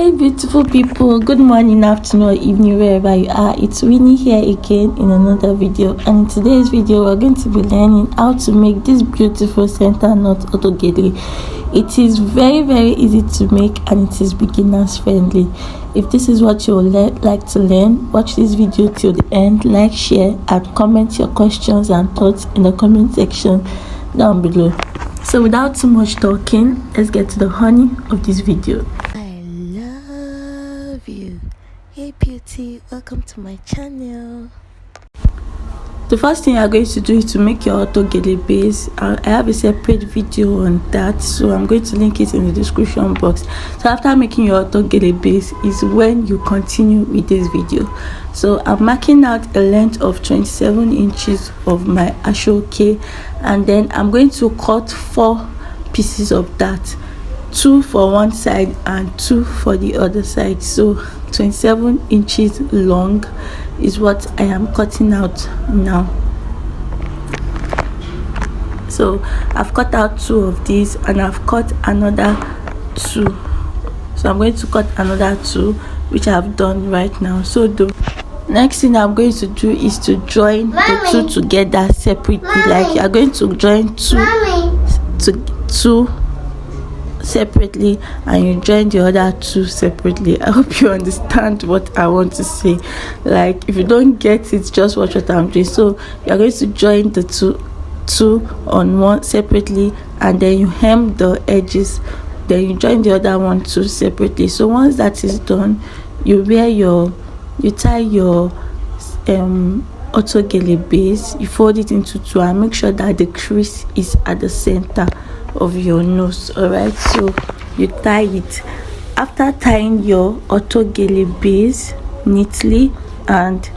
Hi beautiful people, good morning, afternoon or evening wherever you are. It's Winnie here again in another video, and in today's video we're going to be learning how to make this beautiful center knot autogele. It is very easy to make and it is beginners friendly. If this is what you would like to learn, watch this video till the end, like, share and comment your questions and thoughts in the comment section down below. So without too much talking, let's get to the honey of this video. You. Hey beauty, welcome to my channel. The first thing you're going to do is to make your autogele base. I have a separate video on that, so I'm going to link it in the description box. So after making your autogele base is when you continue with this video. So I'm marking out a length of 27 inches of my asooke, and then I'm going to cut 4 pieces of that, 2 for one side and 2 for the other side. So 27 inches long is what I am cutting out now. So I've cut out 2 of these and I've cut another 2, so I'm going to cut another 2, which I've done right now. So the next thing I'm going to do is to join the 2 together separately. Like you're going to join 2 separately and you join the other 2 separately. I hope you understand what I want to say. Like if you don't get it, just watch what I'm doing. So you're going to join the two on one separately, and then you hem the edges, then you join the other one 2 separately. So once that is done, you tie your autogele base, you fold it into 2 and make sure that the crease is at the center of your nose. All right, so you tie it. After tying your autogele base neatly, and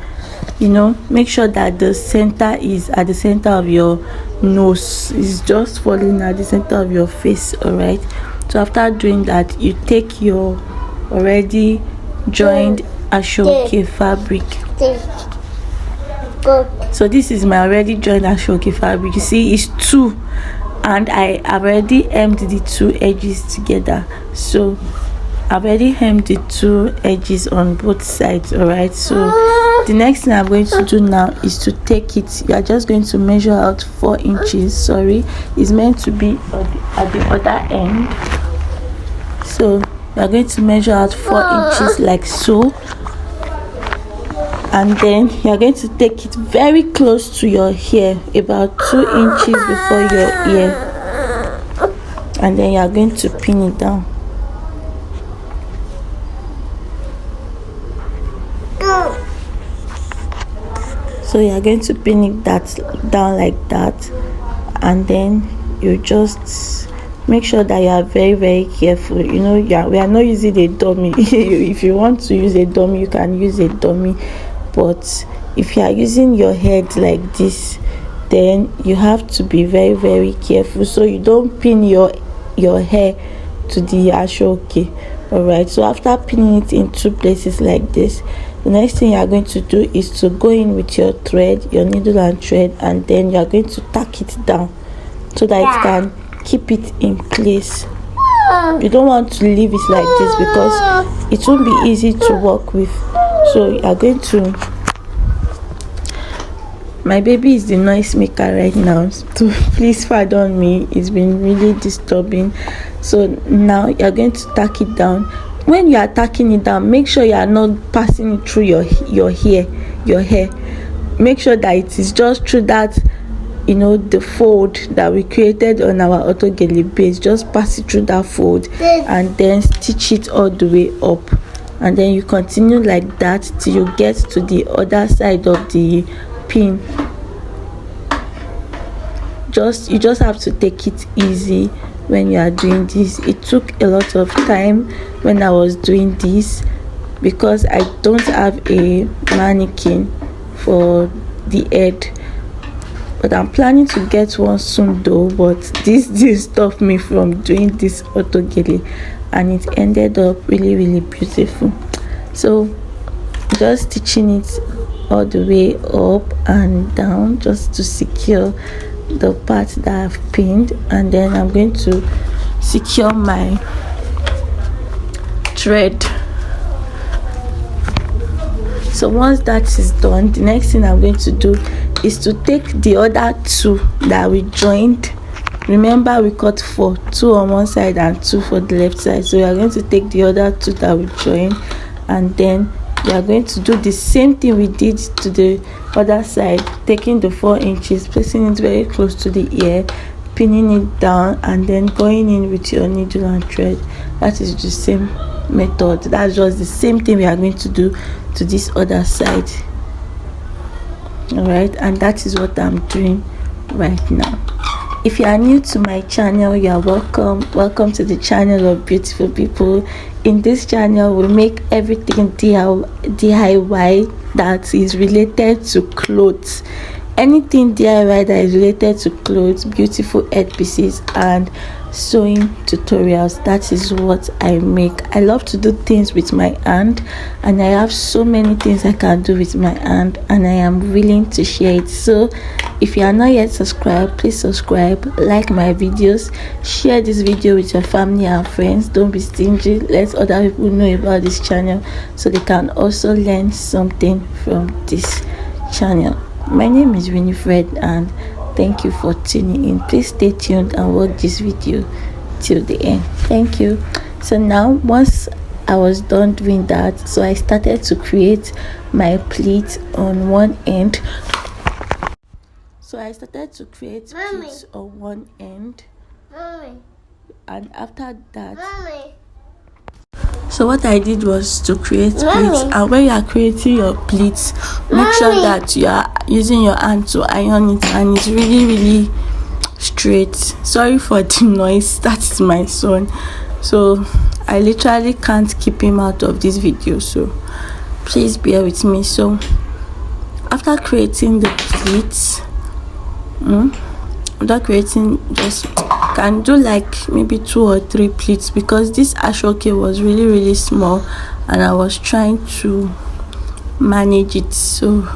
make sure that the center is at the center of your nose, is just falling at the center of your face. All right, so after doing that, you take your already joined asooke fabric. So this is my already joined asooke fabric. You see, it's 2 and I have already hemmed the 2 edges together. So I've already hemmed the 2 edges on both sides. All right, so the next thing I'm going to do now is to take it. You are just going to measure out 4 inches. Sorry, it's meant to be at the other end. So you are going to measure out 4 inches like so, and then you are going to take it very close to your hair, about 2 inches before your ear, and then you are going to pin it down. So you are going to pin it down like that, and then you just make sure that you are very careful. We are not using a dummy. If you want to use a dummy, you can use a dummy, but if you are using your head like this, then you have to be very careful so you don't pin your hair to the asooke. All right, so after pinning it in 2 places like this, the next thing you are going to do is to go in with your thread, your needle and thread, and then you are going to tack it down so that it can keep it in place. You don't want to leave it like this because it won't be easy to work with. So you are going to, my baby is the noise maker right now, so please pardon me, it's been really disturbing. So now you are going to tack it down. When you are tacking it down, make sure you are not passing it through your hair. Make sure that it is just through that, the fold that we created on our autogele base. Just pass it through that fold and then stitch it all the way up, and then you continue like that till you get to the other side of the pin. You just have to take it easy when you are doing this. It took a lot of time when I was doing this because I don't have a mannequin for the head, but I'm planning to get one soon though. But this did stop me from doing this autogele, and it ended up really beautiful. So just stitching it all the way up and down just to secure the part that I've pinned, and then I'm going to secure my thread So once that is done, the next thing I'm going to do is to take the other two that we joined. Remember, we cut 4, 2 on one side and 2 for the left side. So we are going to take the other 2 that we joined, and then we are going to do the same thing we did to the other side, taking the 4 inches, placing it very close to the ear, pinning it down, and then going in with your needle and thread. That is the same method. That's just the same thing we are going to do to this other side. All right, and that is what I'm doing right now. If you are new to my channel, you are welcome to the channel of beautiful people. In this channel, we make everything DIY that is related to clothes. Anything DIY that is related to clothes, beautiful headpieces, and sewing tutorials. That is what I make. I love to do things with my hand, and I have so many things I can do with my hand, and I am willing to share it. So if you are not yet subscribed, please subscribe, like my videos, share this video with your family and friends. Don't be stingy. Let other people know about this channel so they can also learn something from this channel. My name is Winifred, and thank you for tuning in. Please stay tuned and watch this video till the end. Thank you. So now, once I was done doing that, so I started to create my pleat on one end. So I started to create pleats on one end. And after that, so what I did was to create pleats. And when you are creating your pleats, make sure that you are using your hand to iron it, and it's really straight. Sorry for the noise, that's my son. So I literally can't keep him out of this video, so please bear with me. So after creating the pleats, just can do like maybe 2 or 3 pleats, because this asooke was really small and I was trying to manage it. So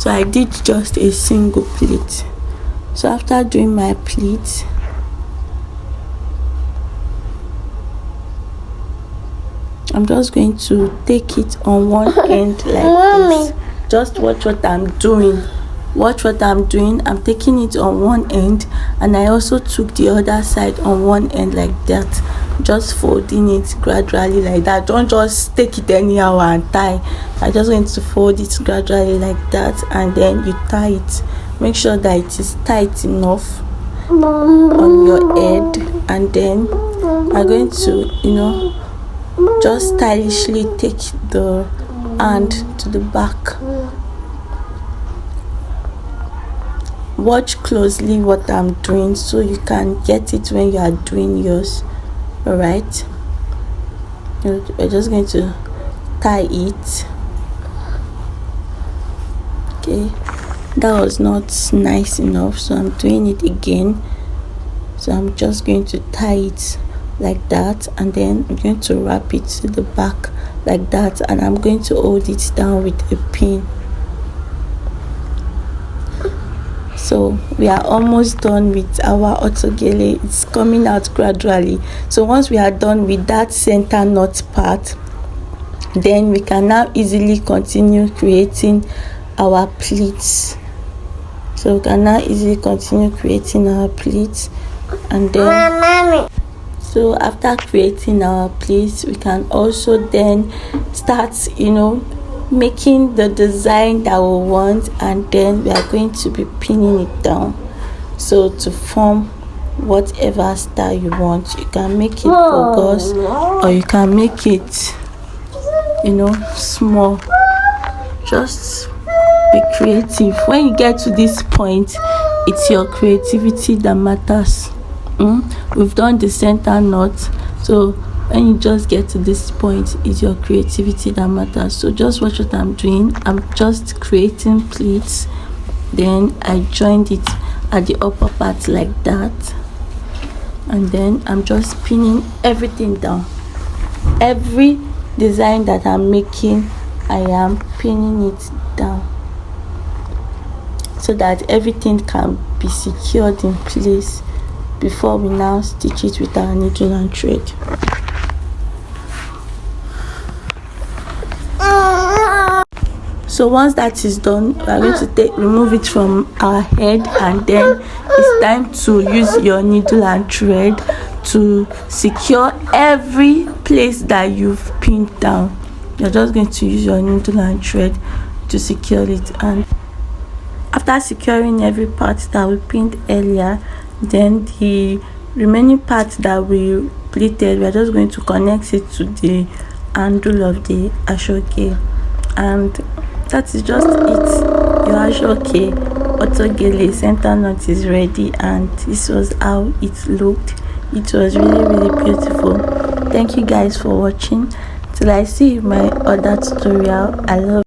I did just a single pleat. So after doing my pleat, I'm just going to take it on one end like this. Just watch what I'm doing. I'm taking it on one end, and I also took the other side on one end like that, just folding it gradually like that. Don't just take it anyhow and tie. I just going to fold it gradually like that, and then you tie it. Make sure that it is tight enough on your head, and then I'm going to just stylishly take the hand to the back. Watch closely what I'm doing so you can get it when you are doing yours. All right, we're just going to tie it. Okay, that was not nice enough, so I'm doing it again. So I'm just going to tie it like that, and then I'm going to wrap it to the back like that, and I'm going to hold it down with a pin. So we are almost done with our autogele. It's coming out gradually. So once we are done with that center knot part, then we can now easily continue creating our pleats. So we can now easily continue creating our pleats, and then so after creating our pleats, we can also then start making the design that we want, and then we are going to be pinning it down, so to form whatever style you want. You can make it bogus, or you can make it small. Just be creative. When you get to this point, it's your creativity that matters. We've done the center knot, so when you just get to this point, it's your creativity that matters. So just watch what I'm doing. I'm just creating pleats, then I joined it at the upper part like that, and then I'm just pinning everything down. Every design that I'm making, I am pinning it down so that everything can be secured in place before we now stitch it with our needle and thread. So once that is done, we are going to remove it from our head, and then it's time to use your needle and thread to secure every place that you've pinned down. You're just going to use your needle and thread to secure it. And after securing every part that we pinned earlier, then the remaining part that we pleated, we're just going to connect it to the handle of the asooke, and that is just it. Your asooke autogele center knot is ready, and this was how it looked. It was really beautiful. Thank you guys for watching. Till I see you in my other tutorial. I love